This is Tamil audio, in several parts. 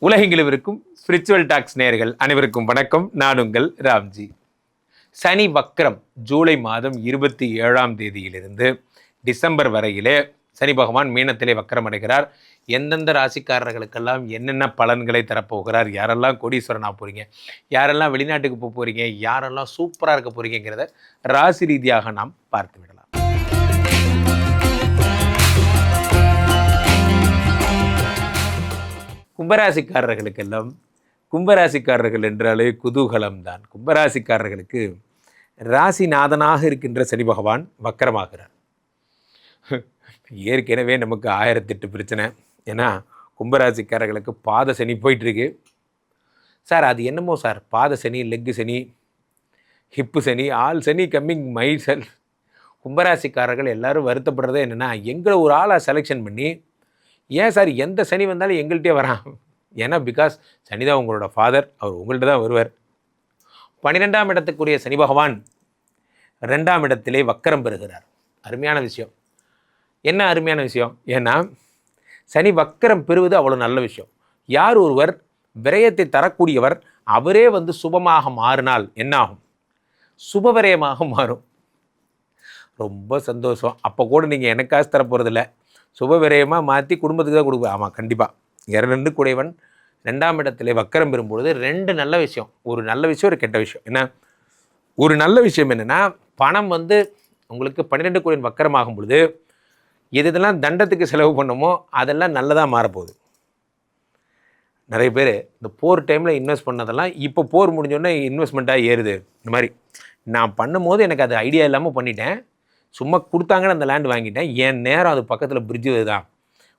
உலகெங்கிலும் இருக்கும் ஸ்பிரிச்சுவல் டாக்ஸ் நேயர்கள் அனைவருக்கும் வணக்கம். நான் உங்கள் ராம்ஜி. சனி வக்ரம் ஜூலை மாதம் 27ஆம் தேதியிலிருந்து டிசம்பர் வரையிலே சனி பகவான் மீனத்திலே வக்கரம் அடைகிறார். எந்தெந்த ராசிக்காரர்களுக்கெல்லாம் என்னென்ன பலன்களை தரப்போகிறார், யாரெல்லாம் கோடீஸ்வரனா போகிறீங்க, யாரெல்லாம் வெளிநாட்டுக்கு போக போகிறீங்க, யாரெல்லாம் சூப்பராக இருக்க போகிறீங்கிறத ராசி ரீதியாக நாம் பார்த்து விடலாம். கும்பராசிக்காரர்களுக்கெல்லாம் கும்பராசிக்காரர்கள் என்றாலே குதூகலம்தான். கும்பராசிக்காரர்களுக்கு ராசிநாதனாக இருக்கின்ற சனி பகவான் வக்கரமாகிறார். ஏற்கனவே நமக்கு 1008 பிரச்சனை. ஏன்னா கும்பராசிக்காரர்களுக்கு பாத சனி போயிட்டுருக்கு. சார் அது என்னமோ சார், பாத சனி, லெக்கு சனி, ஹிப்பு சனி, ஆல் சனி கம்மிங் மை செல். கும்பராசிக்காரர்கள் எல்லோரும் வருத்தப்படுறதே என்னென்னா, எங்களை ஒரு ஆளாக செலெக்ஷன் பண்ணி ஏன் சார் எந்த சனி வந்தாலும் எங்கள்கிட்டே வரான். ஏன்னா பிகாஸ் சனி தான் உங்களோட ஃபாதர், அவர் உங்கள்கிட்ட தான் வருவார். 12ஆம் இடத்துக்குரிய சனி பகவான் 2ஆம் இடத்திலே வக்கரம் பெறுகிறார். அருமையான விஷயம். என்ன அருமையான விஷயம்? ஏன்னா சனி வக்கரம் பெறுவது அவ்வளோ நல்ல விஷயம். யார் ஒருவர் விரயத்தை தரக்கூடியவர் அவரே சுபமாக மாறினால் என்னாகும்? சுபவிரயமாக மாறும். ரொம்ப சந்தோஷம். அப்போ கூட நீங்கள் எனக்கு காசு தரப்போகிறதில்ல, சுபவிரயமாக மாற்றி குடும்பத்துக்கு தான் கொடுப்பேன். ஆமாம், கண்டிப்பாக. 2 குடைவன் 2ஆம் இடத்துல வக்கரம் பெறும்பொழுது 2 நல்ல விஷயம். ஒரு நல்ல விஷயம், ஒரு கெட்ட விஷயம். என்ன? ஒரு நல்ல விஷயம் என்னென்னா, பணம் உங்களுக்கு 12 குடைவன் வக்கரமாகும் பொழுது எதெல்லாம் தண்டத்துக்கு செலவு பண்ணமோ அதெல்லாம் நல்லதாக மாறப்போகுது. நிறைய பேர் இந்த போர் டைமில் இன்வெஸ்ட் பண்ணதெல்லாம் இப்போ போர் முடிஞ்சோடனே இன்வெஸ்ட்மெண்ட்டாக ஏறுது. இந்த மாதிரி நான் பண்ணும்போது எனக்கு அது ஐடியா இல்லாமல் பண்ணிட்டேன், சும்மா கொடுத்தாங்கன்னு அந்த லேண்ட் வாங்கிட்டேன், என் நேரம் அது பக்கத்தில் பிரிட்ஜு தான்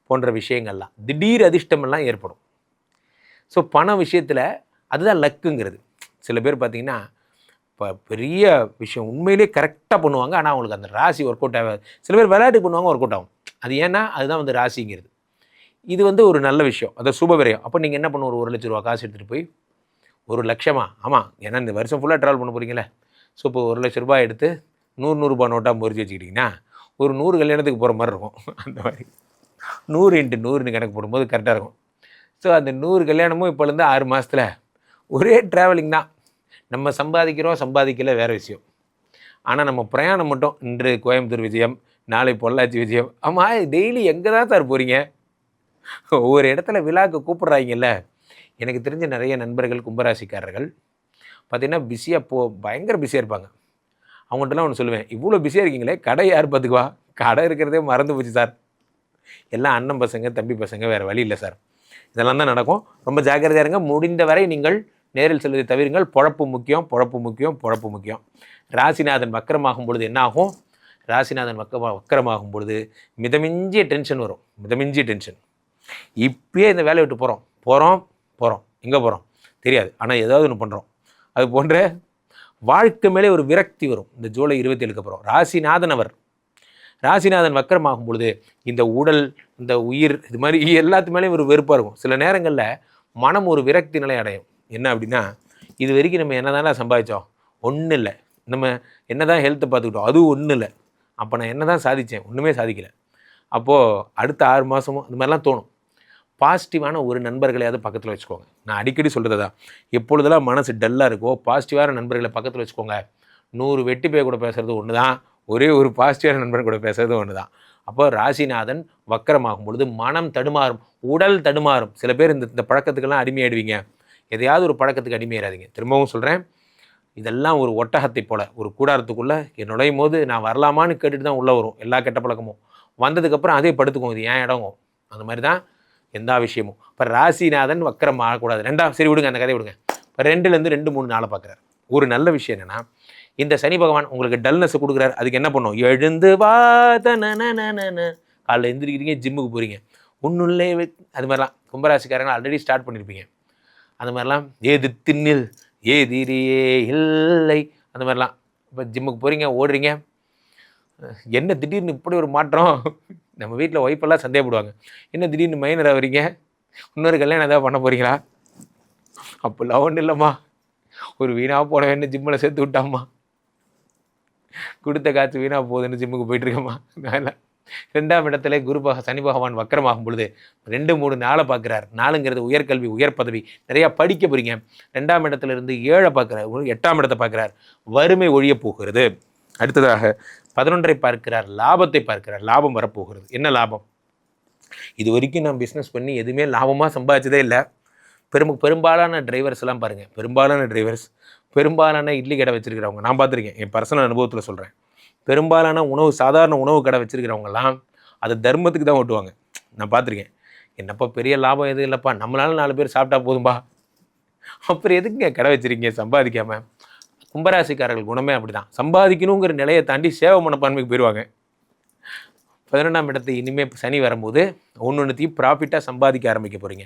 போன்ற விஷயங்கள்லாம் திடீர் அதிர்ஷ்டமெல்லாம் ஏற்படும். ஸோ பண விஷயத்தில் அதுதான் லக்குங்கிறது. சில பேர் பார்த்திங்கன்னா இப்போ பெரிய விஷயம் உண்மையிலே கரெக்டாக பண்ணுவாங்க, ஆனால் அவங்களுக்கு அந்த ராசி ஒர்க் அவுட் ஆகாது. சில பேர் விளையாட்டுக்கு பண்ணுவாங்க, ஒர்க் அவுட் ஆகும். அது ஏன்னா அதுதான் ராசிங்கிறது. இது ஒரு நல்ல விஷயம், அது சுபவிரயம். அப்போ நீங்கள் என்ன பண்ணுவோம்? ஒரு 1 லட்ச ரூபா காசு எடுத்துகிட்டு போய் 1 லட்சமா? ஆமாம், ஏன்னா இந்த வருஷம் ஃபுல்லாக ட்ராவல் பண்ண போகிறீங்களே. ஸோ இப்போ 1 லட்ச ரூபாய் எடுத்து 100 ரூபா நோட்டாக முறிச்சு வச்சுக்கிட்டிங்கன்னா ஒரு 100 கல்யாணத்துக்கு போகிற மாதிரி இருக்கும். அந்த மாதிரி 100 × 100ன்னு கணக்கு போடும்போது கரெக்டாக இருக்கும். ஸோ அந்த 100 கல்யாணமும் இப்போலேருந்து 6 மாதத்தில் ஒரே ட்ராவலிங் தான். நம்ம சம்பாதிக்கல வேறு விஷயம். ஆனால் நம்ம பிரயாணம் மட்டும், இன்று கோயம்புத்தூர் விஜயம், நாளை பொள்ளாச்சி விஜயம். ஆமாம், டெய்லி எங்கே தான் சார் போகிறீங்க? ஒவ்வொரு இடத்துல விழாக்கு கூப்பிட்றாங்கல்ல. எனக்கு தெரிஞ்ச நிறைய நண்பர்கள் கும்பராசிக்காரர்கள் பார்த்திங்கன்னா பயங்கர பிஸியாக இருப்பாங்க. அவங்கள்ட்டலாம் ஒன்று சொல்லுவேன், இவ்வளோ பிஸியாக இருக்கீங்களே, கடை யார் பார்த்துக்குவா? கடை இருக்கிறதே மறந்து போச்சு சார். எல்லாம் அண்ணன் பசங்க, தம்பி பசங்க, வேறு வழி இல்லை சார். இதெல்லாம் தான் நடக்கும். ரொம்ப ஜாக்கிரதையாக இருங்க. முடிந்த வரை நீங்கள் நேரில் செல்வதை தவிருங்கள். பொழப்பு முக்கியம், பொழப்பு முக்கியம், பொழப்பு முக்கியம். ராசிநாதன் வக்கரமாகும் பொழுது என்ன ஆகும்? ராசிநாதன் வக்கரமாகும் பொழுது மிதமிஞ்சிய டென்ஷன் வரும். மிதமிஞ்சிய டென்ஷன். இப்பயே இந்த வேலையை விட்டு போகிறோம் எங்கே போகிறோம் தெரியாது, ஆனால் ஏதாவது ஒன்று பண்ணுறோம். அது போன்ற வாழ்க்கை மேலே ஒரு விரக்தி வரும். இந்த ஜூலை 27க்கு அப்புறம் ராசிநாதன் வக்கரமாகும் பொழுது இந்த உடல், இந்த உயிர், இது மாதிரி எல்லாத்து மேலேயும் ஒரு வெறுப்பாக இருக்கும். சில நேரங்களில் மனம் ஒரு விரக்தி நிலை அடையும். என்ன அப்படின்னா, இது வரைக்கும் நம்ம என்ன தானே சம்பாதிச்சோம்? ஒன்றும் இல்லை. நம்ம என்ன தான் ஹெல்த்தை பார்த்துக்கிட்டோம்? அதுவும் ஒன்றும் இல்லை. அப்போ நான் என்ன தான் சாதித்தேன்? ஒன்றுமே சாதிக்கலை. அப்போது அடுத்த 6 மாதமும் இந்த மாதிரிலாம் தோணும். பாசிட்டிவான ஒரு நண்பர்களையாவது பக்கத்தில் வச்சுக்கோங்க. நான் அடிக்கடி சொல்கிறது தான், எப்பொழுதெல்லாம் மனசு டல்லாக இருக்கோ பாசிட்டிவான நண்பர்களை பக்கத்தில் வச்சுக்கோங்க. 100 வெட்டி பேர் கூட பேசுகிறது ஒன்று தான், ஒரே ஒரு பாசிட்டிவான நண்பர் கூட பேசுகிறது ஒன்று தான். அப்போ ராசிநாதன் வக்கரமாகும் பொழுது மனம் தடுமாறும், உடல் தடுமாறும். சில பேர் இந்த பழக்கத்துக்கெல்லாம் அடிமையாயிடுவீங்க. எதையாவது ஒரு பழக்கத்துக்கு அடிமையாயிடாதீங்க. திரும்பவும் சொல்கிறேன், இதெல்லாம் ஒரு ஒட்டகத்தை போல் ஒரு கூடாரத்துக்குள்ளே நுழையும் போது நான் வரலாமான்னு கேட்டுட்டு தான் உள்ளே வரும் எல்லா கெட்ட பழக்கமும். வந்ததுக்கப்புறம் அதே படுத்துக்கும், இது ஏன் இடங்க. அந்த மாதிரி தான் எந்த விஷயமும். இப்போ ராசிநாதன் வக்கரம் ஆகக்கூடாது. சரி விடுங்க, அந்த கதையை விடுங்க. இப்போ 2லேருந்து 2, 3 நாளை பார்க்குறாரு. ஒரு நல்ல விஷயம் என்னென்னா, இந்த சனி பகவான் உங்களுக்கு டல்னஸ் கொடுக்குறாரு. அதுக்கு என்ன பண்ணும்? எழுந்து வா காலைல எழுந்திரிக்கிறீங்க, ஜிம்முக்கு போகிறீங்க, ஒன்றுல்லே அது மாதிரிலாம் கும்பராசிக்காரங்க ஆல்ரெடி ஸ்டார்ட் பண்ணியிருப்பீங்க. அந்த மாதிரிலாம் ஏது திண்ணில் ஏதிரியே இல்லை, அந்த மாதிரிலாம். இப்போ ஜிம்முக்கு போகிறீங்க, ஓடுறீங்க. என்ன திடீர்னு இப்படி ஒரு மாற்றம்? நம்ம வீட்டில் ஒய்ஃபெல்லாம் சந்தேகப்படுவாங்க, என்ன திடீர்னு மைனர் ஆகிறீங்க, இன்னொரு கல்யாணம் ஏதாவது பண்ண போகிறீங்களா? அப்போல்லாம் ஒன்றும் இல்லைம்மா, ஒரு வீணாக போன வேணும் ஜிம்மில் சேர்த்து விட்டாம்மா, கொடுத்த காற்று வீணாக போகுதுன்னு ஜிம்முக்கு போயிட்டுருக்கேம்மா. நான் 2ஆம் இடத்துல சனி பகவான் வக்கரமாகும் பொழுது 2, 3, 4 பார்க்குறார். 4ங்கிறது உயர்கல்வி, உயர் பதவி, நிறையா படிக்க போகிறீங்க. 2ஆம் இடத்துல இருந்து 7 பார்க்குறார், 8ஆம் இடத்தை பார்க்குறார், வறுமை ஒழிய போகிறது. அடுத்ததாக 11ஐ பார்க்கிறார், லாபத்தை பார்க்கிறார், லாபம் வரப்போகிறது. என்ன லாபம்? இது வரைக்கும் நான் பிஸ்னஸ் பண்ணி எதுவுமே லாபமாக சம்பாதிச்சதே இல்லை. பெரும்பாலான டிரைவர்ஸ் எல்லாம் பாருங்கள், பெரும்பாலான இட்லி கடை வச்சுருக்கிறவங்க நான் பார்த்துருக்கேன், என் பர்சனல் அனுபவத்தில் சொல்கிறேன். பெரும்பாலான சாதாரண உணவு கடை வச்சுருக்கிறவங்கலாம் அது தர்மத்துக்கு தான் ஓட்டுவாங்க. நான் பார்த்துருக்கேன். என்னப்பா பெரிய லாபம் எதுவும் இல்லைப்பா, நம்மளால 4 பேர் சாப்பிட்டா போதும்பா, அப்புறம் எதுக்குங்க கடை வச்சுருக்கீங்க சம்பாதிக்காமல்? கும்பராசிக்காரர்கள் குணமே அப்படி தான். சம்பாதிக்கணுங்கிற நிலையை தாண்டி சேவை மனப்பான்மைக்கு போயிடுவாங்க. 11ஆம் இடத்தை இனிமேல் சனி வரும்போது ஒன்றுத்தையும் ப்ராஃபிட்டாக சம்பாதிக்க ஆரம்பிக்க போகிறீங்க.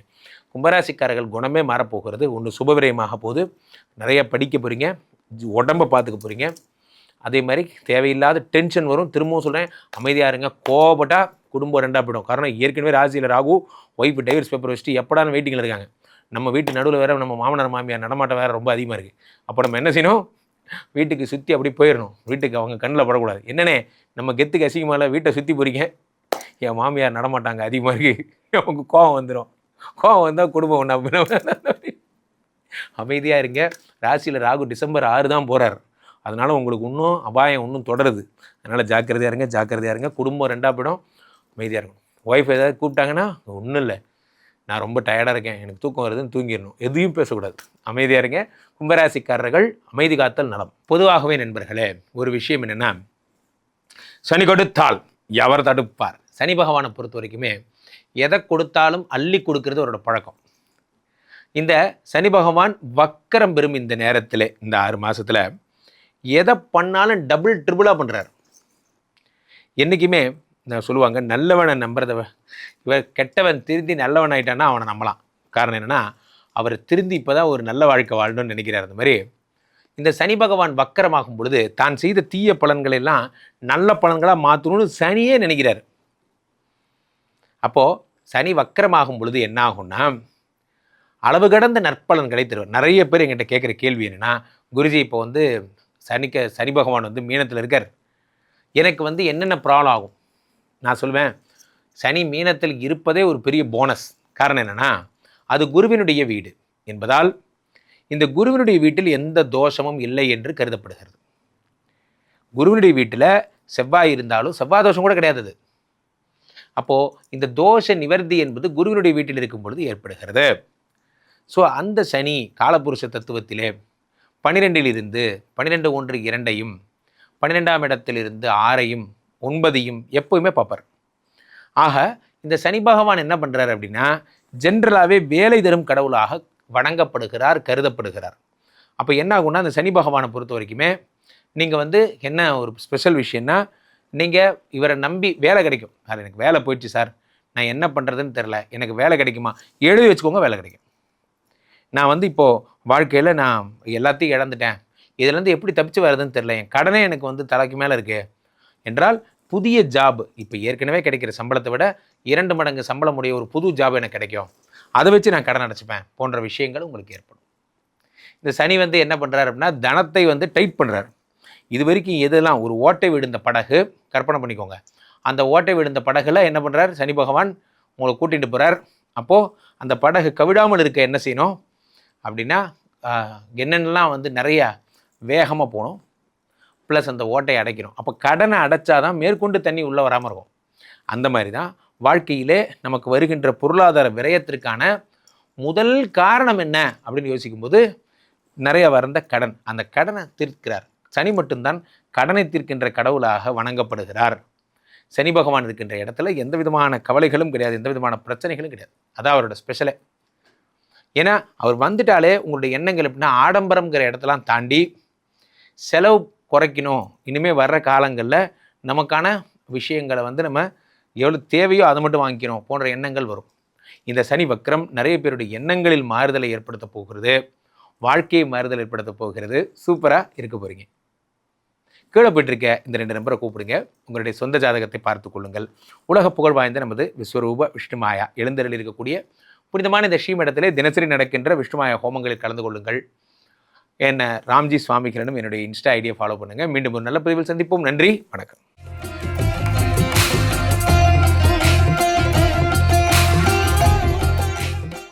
கும்பராசிக்காரர்கள் குணமே மாறப்போகிறது. ஒன்று சுபவிரயமாக போகுது, நிறைய படிக்க போகிறீங்க, உடம்பை பார்த்துக்க போகிறீங்க. அதே மாதிரி தேவையில்லாத டென்ஷன் வரும். திரும்பவும் சொல்கிறேன், அமைதியாக இருங்க. கோபப்பட்டால் குடும்பம் 2ஆக போயிடும். காரணம் ஏற்கனவே ராசியில் ராகு, ஒய்ஃப் டைவர்ஸ் பேப்பர் வச்சுட்டு எப்படான்னு வெயிட்டிங்கில் இருக்காங்க. நம்ம வீட்டு நடுவில் வேறு நம்ம மாமனார் மாமியார் நடமாட்டம் வேறு ரொம்ப அதிகமாக இருக்குது. அப்போ நம்ம என்ன செய்யணும்? வீட்டுக்கு சுற்றி அப்படி போயிடணும். வீட்டுக்கு அவங்க கண்ணில் படக்கூடாது. என்னென்ன நம்ம கெத்துக்கு அசிங்கமாக வீட்டை சுற்றி போகிறீங்க, என் மாமியார் நடமாட்டாங்க அதிகமாக இருக்குது, அவங்க கோவம் வந்துடும். கோவம் வந்தால் குடும்பம் ஒன்றா. அமைதியாக இருங்க. ராசியில் ராகு டிசம்பர் 6 தான் போகிறார். அதனால் உங்களுக்கு இன்னும் அபாயம் இன்னும் தொடருது. அதனால் ஜாக்கிரதையாக இருங்க. குடும்பம் 2ஆக போயிடும். அமைதியாக இருக்கணும். ஒய்ஃப் ஏதாவது கூப்பிட்டாங்கன்னா, ஒன்றும் இல்லை, நான் ரொம்ப டயர்டாக இருக்கேன், எனக்கு தூக்கம் வருதுன்னு தூங்கிடணும். எதையும் பேசக்கூடாது. அமைதியாக இருங்க. கும்பராசிக்காரர்கள் அமைதி காத்தல் நலம். பொதுவாகவே நண்பர்களே, ஒரு விஷயம் என்னென்னா, சனி கொடுத்தால் எவர் தடுப்பார். சனி பகவானை பொறுத்த வரைக்குமே எதை கொடுத்தாலும் அள்ளி கொடுக்கறது அவரோட பழக்கம். இந்த சனி பகவான் வக்கரம் பெறும் இந்த நேரத்தில், இந்த 6 மாதத்தில் எதை பண்ணாலும் டபுள் ட்ரிபிளாக பண்ணுறார். என்றைக்குமே நான் சொல்லுவாங்க, நல்லவனை நம்புறத இவர் கெட்டவன் திருந்தி நல்லவன் ஆகிட்டான்னா அவனை நம்பலாம். காரணம் என்னென்னா, அவர் திருந்தி இப்போ தான் ஒரு நல்ல வாழ்க்கை வாழணும்னு நினைக்கிறார். அந்த மாதிரி இந்த சனி பகவான் வக்கரமாகும் பொழுது தான் செய்த தீய பலன்களெல்லாம் நல்ல பலன்களாக மாற்றணும்னு சனியே நினைக்கிறார். அப்போது சனி வக்கரமாகும் பொழுது என்ன ஆகும்னா, அளவு கடந்த நற்பலன்களை தருவார். நிறைய பேர் எங்கிட்ட கேட்குற கேள்வி என்னென்னா, குருஜி இப்போ சனி பகவான் மீனத்தில் இருக்கார், எனக்கு என்னென்ன ப்ராப்ளம் ஆகும்? நான் சொல்வேன், சனி மீனத்தில் இருப்பதே ஒரு பெரிய போனஸ். காரணம் என்னென்னா, அது குருவினுடைய வீடு என்பதால் இந்த குருவினுடைய வீட்டில் எந்த தோஷமும் இல்லை என்று கருதப்படுகிறது. குருவினுடைய வீட்டில் செவ்வாய் இருந்தாலும் செவ்வாய் தோஷம் கூட கிடையாது. அப்போது இந்த தோஷ நிவர்த்தி என்பது குருவினுடைய வீட்டில் இருக்கும் பொழுது ஏற்படுகிறது. ஸோ அந்த சனி காலபுருஷ தத்துவத்திலே 12 இருந்து 12 1 2ஐயும் 12ஆம் இடத்திலிருந்து 6ஐயும் 9ஐயும் எப்போவுமே பார்ப்பார். ஆக இந்த சனி பகவான் என்ன பண்ணுறார் அப்படின்னா, ஜென்ரலாகவே வேலை தரும் கடவுளாக வணங்கப்படுகிறார், கருதப்படுகிறார். அப்போ என்ன ஆகும்னா, அந்த சனி பகவானை பொறுத்த வரைக்குமே நீங்கள் என்ன ஒரு ஸ்பெஷல் விஷயம்னா, நீங்கள் இவரை நம்பி வேலை கிடைக்கும். சார் எனக்கு வேலை போயிடுச்சு சார், நான் என்ன பண்ணுறதுன்னு தெரில, எனக்கு வேலை கிடைக்குமா? எழுதி வச்சுக்கோங்க, வேலை கிடைக்கும். நான் இப்போது வாழ்க்கையில் நான் எல்லாத்தையும் இழந்துட்டேன், இதுலேருந்து எப்படி தப்பிச்சு வர்றதுன்னு தெரில, என் கடனே எனக்கு தலைக்கு மேலே இருக்குது என்றால் புதிய ஜாப், இப்போ ஏற்கனவே கிடைக்கிற சம்பளத்தை விட 2 மடங்கு சம்பளம் உடைய ஒரு புது ஜாப் எனக்கு கிடைக்கும், அதை வச்சு நான் கடன் அடைச்சிப்பேன் போன்ற விஷயங்கள் உங்களுக்கு ஏற்படும். இந்த சனி என்ன பண்ணுறாரு அப்படின்னா, தனத்தை டைட் பண்ணுறாரு. இது வரைக்கும் எதெல்லாம் ஒரு ஓட்டை விழுந்த படகு, கற்பனை பண்ணிக்கோங்க, அந்த ஓட்டை விழுந்த படகுல என்ன பண்ணுறார் சனி பகவான், உங்களை கூட்டிகிட்டு போகிறார். அப்போது அந்த படகு கவிழாமல் இருக்க என்ன செய்யணும் அப்படின்னா, என்னென்னலாம் நிறையா வேகமாக போகணும், ப்ளஸ் அந்த ஓட்டையை அடைக்கணும். அப்போ கடனை அடைச்சாதான் மேற்கொண்டு தண்ணி உள்ளே வராமல் இருக்கும். அந்த மாதிரி தான் வாழ்க்கையிலே நமக்கு வருகின்ற பொருளாதார விரயத்திற்கான முதல் காரணம் என்ன அப்படின்னு யோசிக்கும்போது, நிறைய வந்த கடன். அந்த கடனை தீர்க்கிறார் சனி. மட்டும்தான் கடனை தீர்க்கின்ற கடவுளாக வணங்கப்படுகிறார். சனி பகவான் இருக்கின்ற இடத்துல எந்த விதமான கவலைகளும் கிடையாது, எந்த விதமான பிரச்சனைகளும் கிடையாது. அதான் அவரோட ஸ்பெஷலே. ஏன்னா அவர் வந்துட்டாலே உங்களுடைய எண்ணங்கள் எப்படின்னா, ஆடம்பரம்ங்கிற இடத்தெல்லாம் தாண்டி செலவு குறைக்கணும், இனிமேல் வர்ற காலங்களில் நமக்கான விஷயங்களை நம்ம எவ்வளோ தேவையோ அதை மட்டும் வாங்கிக்கணும் போன்ற எண்ணங்கள் வரும். இந்த சனி வக்ரம் நிறைய பேருடைய எண்ணங்களில் மாறுதலை ஏற்படுத்த போகிறது, வாழ்க்கையை மாறுதல் ஏற்படுத்த போகிறது. சூப்பராக இருக்க போகிறீங்க. கீழே போயிட்டிருக்க இந்த 2 நம்பரை கூப்பிடுங்க, உங்களுடைய சொந்த ஜாதகத்தை பார்த்து கொள்ளுங்கள். உலக புகழ் வாய்ந்த நமது விஸ்வரூப விஷ்ணுமாயா எழுந்தருளில் இருக்கக்கூடிய புனிதமான இந்த ஸ்ரீமடத்திலே தினசரி நடக்கின்ற விஷ்ணுமாயா ஹோமங்களில் கலந்து கொள்ளுங்கள். என்ன ராம்ஜி சுவாமிகளிடம் என்னுடைய இன்ஸ்டா ஐடியை ஃபாலோ பண்ணுங்கள். மீண்டும் ஒரு நல்ல பதிவில் சந்திப்போம். நன்றி, வணக்கம்.